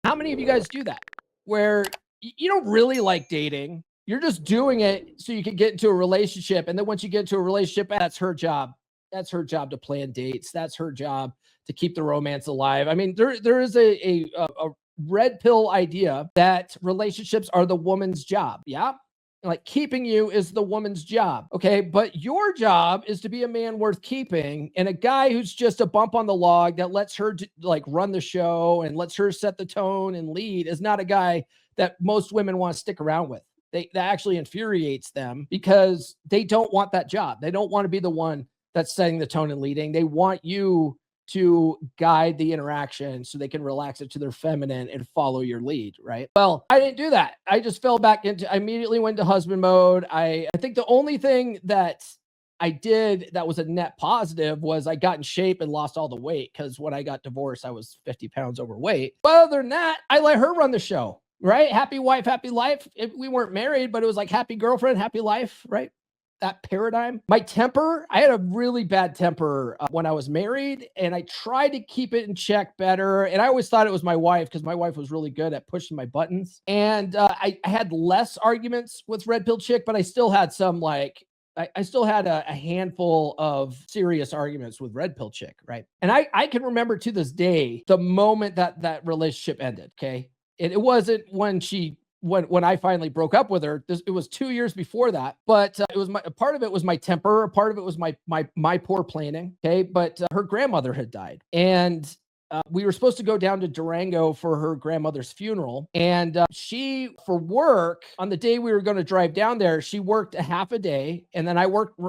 How many of you guys do that? Where you don't really like dating. You're just doing it so you can get into a relationship. And then once you get into a relationship, that's her job. That's her job to plan dates. That's her job to keep the romance alive. I mean, there is a red pill idea that relationships are the woman's job. Yeah. Like keeping you is the woman's job. Okay. But your job is to be a man worth keeping. And a guy who's just a bump on the log that lets her like run the show and lets her set the tone and lead is not a guy that most women want to stick around with. That actually infuriates them because they don't want that job. They don't want to be the one that's setting the tone and leading. They want you to guide the interaction so they can relax it to their feminine and follow your lead, right? Well, I didn't do that. I just fell back I immediately went to husband mode. I think the only thing that I did that was a net positive was I got in shape and lost all the weight because when I got divorced, I was 50 pounds overweight. But other than that, I let her run the show, right? Happy wife, happy life. We weren't married, but it was like happy girlfriend, happy life, right? That paradigm. My temper, I had a really bad temper when I was married, and I tried to keep it in check better. And I always thought it was my wife because my wife was really good at pushing my buttons. And I had less arguments with Red Pill Chick, but I still had some like, I still had a handful of serious arguments with Red Pill Chick, right? And I can remember to this day the moment that relationship ended. Okay, it wasn't when I finally broke up with her. It was 2 years before that, but it was a part of it was my temper, a part of it was my poor planning. Okay, but her grandmother had died, and we were supposed to go down to Durango for her grandmother's funeral. And she, for work, on the day we were going to drive down there, she worked a half a day, and then I worked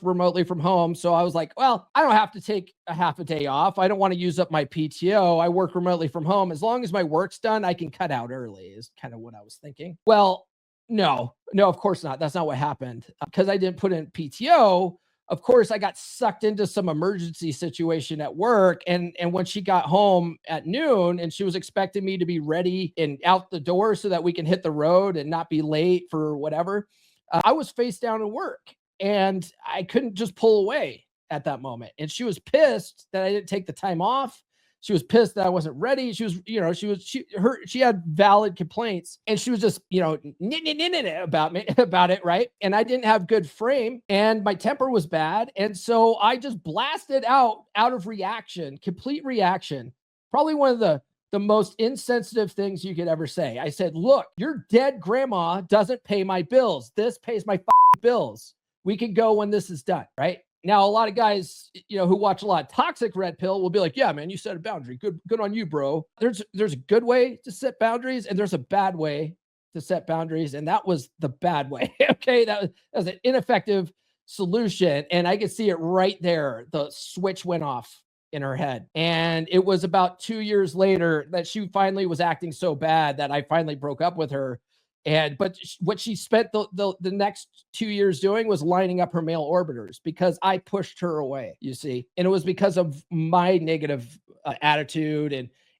remotely from home. So I was like, well, I don't have to take a half a day off. I don't want to use up my PTO. I work remotely from home. As long as my work's done, I can cut out early, is kind of what I was thinking. Well, no, of course not. That's not what happened because I didn't put in PTO. Of course, I got sucked into some emergency situation at work. And when she got home at noon and she was expecting me to be ready and out the door so that we can hit the road and not be late for whatever, I was face down at work and I couldn't just pull away at that moment. And she was pissed that I didn't take the time off. She was pissed that I wasn't ready. She was, she had valid complaints and she was just, about me, about it. Right. And I didn't have good frame and my temper was bad. And so I just blasted out of reaction, complete reaction. Probably one of the most insensitive things you could ever say. I said, look, your dead grandma doesn't pay my bills. This pays my bills. We can go when this is done. Right. Now, a lot of guys, who watch a lot of Toxic Red Pill will be like, yeah, man, you set a boundary. Good on you, bro. There's a good way to set boundaries and there's a bad way to set boundaries. And that was the bad way. Okay. That was an ineffective solution. And I could see it right there. The switch went off in her head. And it was about 2 years later that she finally was acting so bad that I finally broke up with her. But what she spent the next 2 years doing was lining up her male orbiters because I pushed her away, you see. And it was because of my negative attitude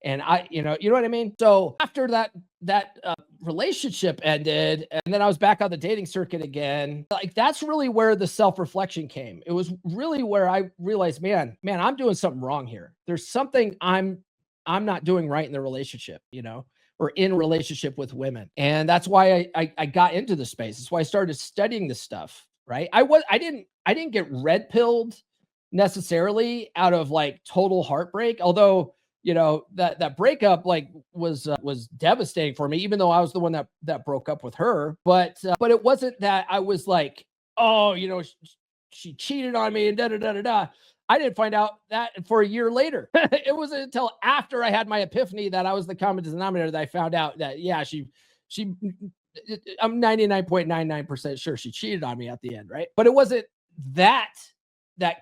and I, you know what I mean? So after that relationship ended and then I was back on the dating circuit again, like that's really where the self-reflection came. It was really where I realized, man, I'm doing something wrong here. There's something I'm not doing right in the relationship, or in relationship with women. And that's why I got into the space. That's why I started studying this stuff, right? I didn't get red pilled necessarily out of like total heartbreak, although that breakup like was devastating for me, even though I was the one that broke up with her. But it wasn't that I was like, oh, she cheated on me and da da da da da. I didn't find out that for a year later. It wasn't until after I had my epiphany that I was the common denominator that I found out that, yeah, she, I'm 99.99% sure she cheated on me at the end, right? But it wasn't that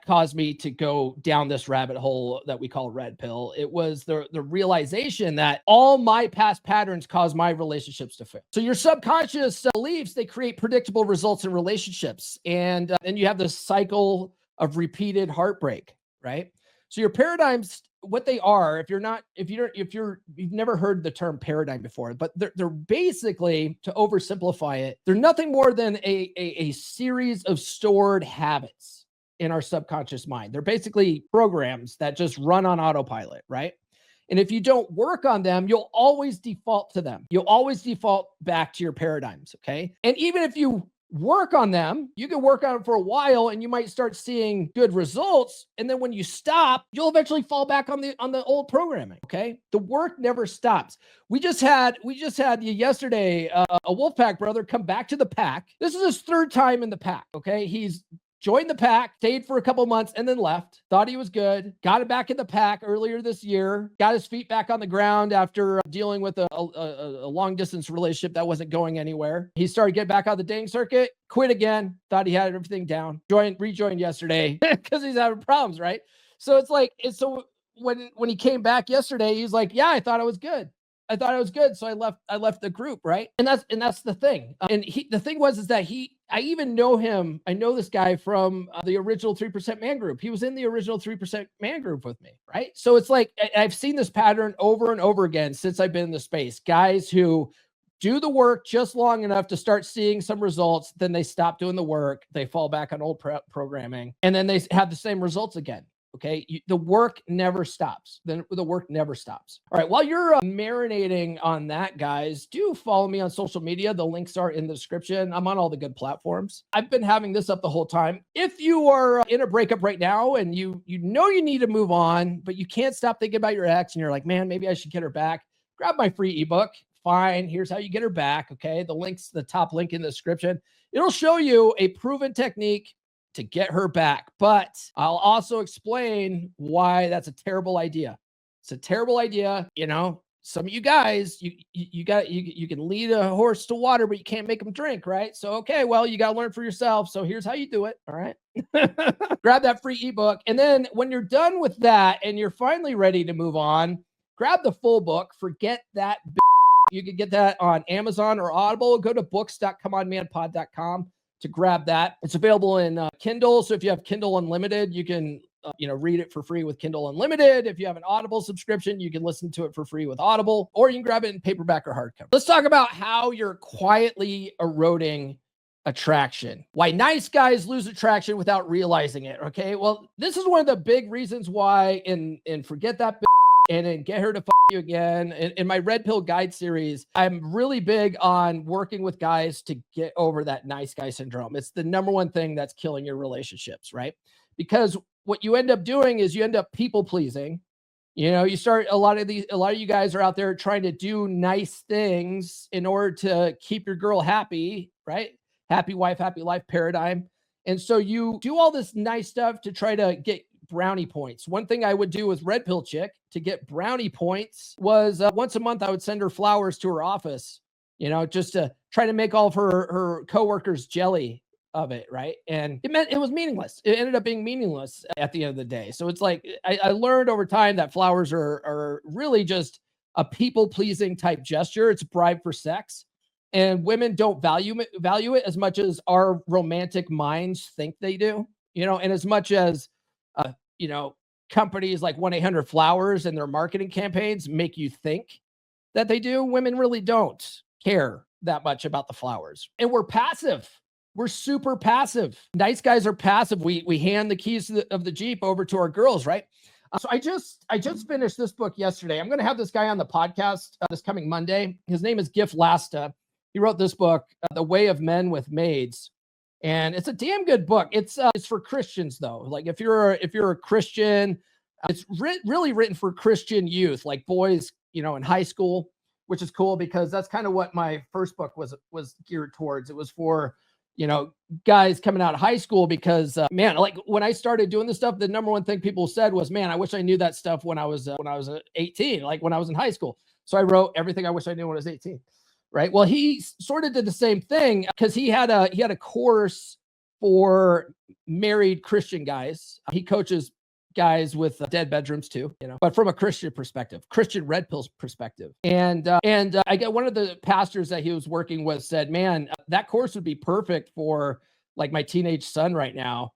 caused me to go down this rabbit hole that we call red pill. It was the realization that all my past patterns cause my relationships to fail. So your subconscious beliefs, they create predictable results in relationships. And then you have this cycle of repeated heartbreak, right? So your paradigms, what they are, if you've never heard the term paradigm before, but they're basically, to oversimplify it, they're nothing more than a series of stored habits in our subconscious mind. They're basically programs that just run on autopilot, right? And if you don't work on them, you'll always default to them. You'll always default back to your paradigms. Okay. And even if you work on them, you can work on it for a while and you might start seeing good results. And then when you stop, you'll eventually fall back on the old programming. Okay. The work never stops. We just had yesterday a Wolfpack brother come back to the pack. This is his third time in the pack. Okay. He's joined the pack, stayed for a couple months, and then left. Thought he was good. Got it back in the pack earlier this year. Got his feet back on the ground after dealing with a long-distance relationship that wasn't going anywhere. He started getting back on the dating circuit, quit again, thought he had everything down. Rejoined yesterday because he's having problems, right? So it's like, when he came back yesterday, he's like, yeah, I thought I was good. So I left the group, right? And that's the thing. The thing was that I even know him. I know this guy from the original 3% Man group. He was in the original 3% Man group with me, right? So it's like I've seen this pattern over and over again since I've been in the space. Guys who do the work just long enough to start seeing some results, then they stop doing the work, they fall back on old programming, and then they have the same results again. Okay. The work never stops. The work never stops. All right. While you're marinating on that, guys, do follow me on social media. The links are in the description. I'm on all the good platforms. I've been having this up the whole time. If you are in a breakup right now and you know you need to move on, but you can't stop thinking about your ex and you're like, man, maybe I should get her back. Grab my free ebook. Fine. Here's how you get her back. Okay. The top link in the description. It'll show you a proven technique to get her back. But I'll also explain why that's a terrible idea. It's a terrible idea. You know, some of you guys, you can lead a horse to water, but you can't make him drink, right? So, okay, well, you got to learn for yourself. So here's how you do it. All right. Grab that free ebook. And then when you're done with that and you're finally ready to move on, grab the full book. Forget that. You can get that on Amazon or Audible. Go to books.comeonmanpod.com to grab that. It's available in Kindle. So if you have Kindle Unlimited, you can read it for free with Kindle Unlimited. If you have an Audible subscription, you can listen to it for free with Audible, or you can grab it in paperback or hardcover. Let's talk about how you're quietly eroding attraction. Why nice guys lose attraction without realizing it. Okay. Well, this is one of the big reasons why in Forget That and then Get Her to You Again. In my Red Pill Guide series, I'm really big on working with guys to get over that nice guy syndrome. It's the number one thing that's killing your relationships, right? Because what you end up doing is you end up people pleasing. You know, a lot of you guys are out there trying to do nice things in order to keep your girl happy, right? Happy wife, happy life paradigm. And so you do all this nice stuff to try to get brownie points. One thing I would do with Red Pill Chick to get brownie points was once a month I would send her flowers to her office, just to try to make all of her coworkers jelly of it, right? And it was meaningless. It ended up being meaningless at the end of the day. So it's like I learned over time that flowers are really just a people-pleasing type gesture. It's a bribe for sex. And women don't value it as much as our romantic minds think they do, and as much as companies like 1-800-Flowers and their marketing campaigns make you think that they do. Women really don't care that much about the flowers. And we're passive. We're super passive. Nice guys are passive. We hand the keys of the Jeep over to our girls, right? So I just finished this book yesterday. I'm going to have this guy on the podcast this coming Monday. His name is Gif Lasta. He wrote this book, The Way of Men with Maids. And it's a damn good book. It's for Christians though. Like if you're a Christian, it's really written for Christian youth, like boys, in high school, which is cool because that's kind of what my first book was geared towards. It was for, guys coming out of high school because man, like when I started doing this stuff, the number one thing people said was, man, I wish I knew that stuff when I was 18, like when I was in high school. So I wrote everything I wish I knew when I was 18. Right. Well, he sort of did the same thing because he had a course for married Christian guys. He coaches guys with dead bedrooms too, but from a Christian perspective, Christian Red Pills perspective. And I get one of the pastors that he was working with said, man, that course would be perfect for like my teenage son right now,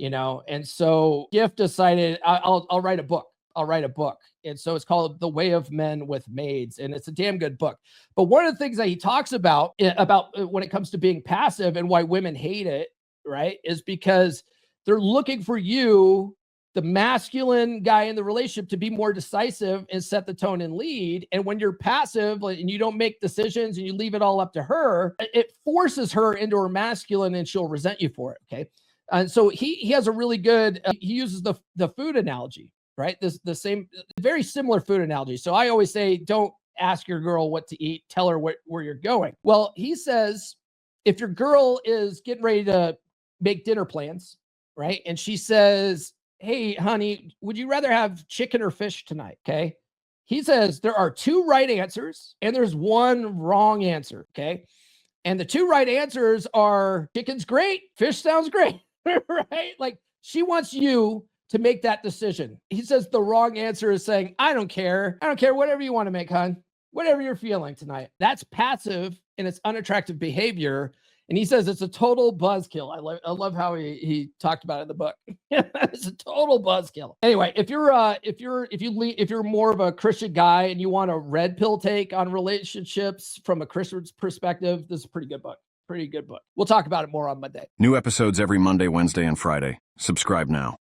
And so Gift decided I'll write a book. And so it's called The Way of Men with Maids. And it's a damn good book. But one of the things that he talks about when it comes to being passive and why women hate it, right, is because they're looking for you the masculine guy in the relationship to be more decisive and set the tone and lead. And when you're passive and you don't make decisions and you leave it all up to her, it forces her into her masculine and she'll resent you for it. Okay. And so he has a really good, he uses the food analogy, right? The same, very similar food analogy. So I always say, don't ask your girl what to eat, tell her where you're going. Well, he says, if your girl is getting ready to make dinner plans, right? And she says, hey, honey, would you rather have chicken or fish tonight? Okay. He says there are 2 right answers and there's 1 wrong answer. Okay. And the 2 right answers are chicken's great, fish sounds great, right? Like she wants you to make that decision. He says the wrong answer is saying, I don't care. I don't care. Whatever you want to make, hon, whatever you're feeling tonight. That's passive and it's unattractive behavior. And he says it's a total buzzkill. I love how he talked about it in the book. It's a total buzzkill. Anyway, if you're more of a Christian guy and you want a red pill take on relationships from a Christian perspective, this is a pretty good book. Pretty good book. We'll talk about it more on Monday. New episodes every Monday, Wednesday, and Friday. Subscribe now.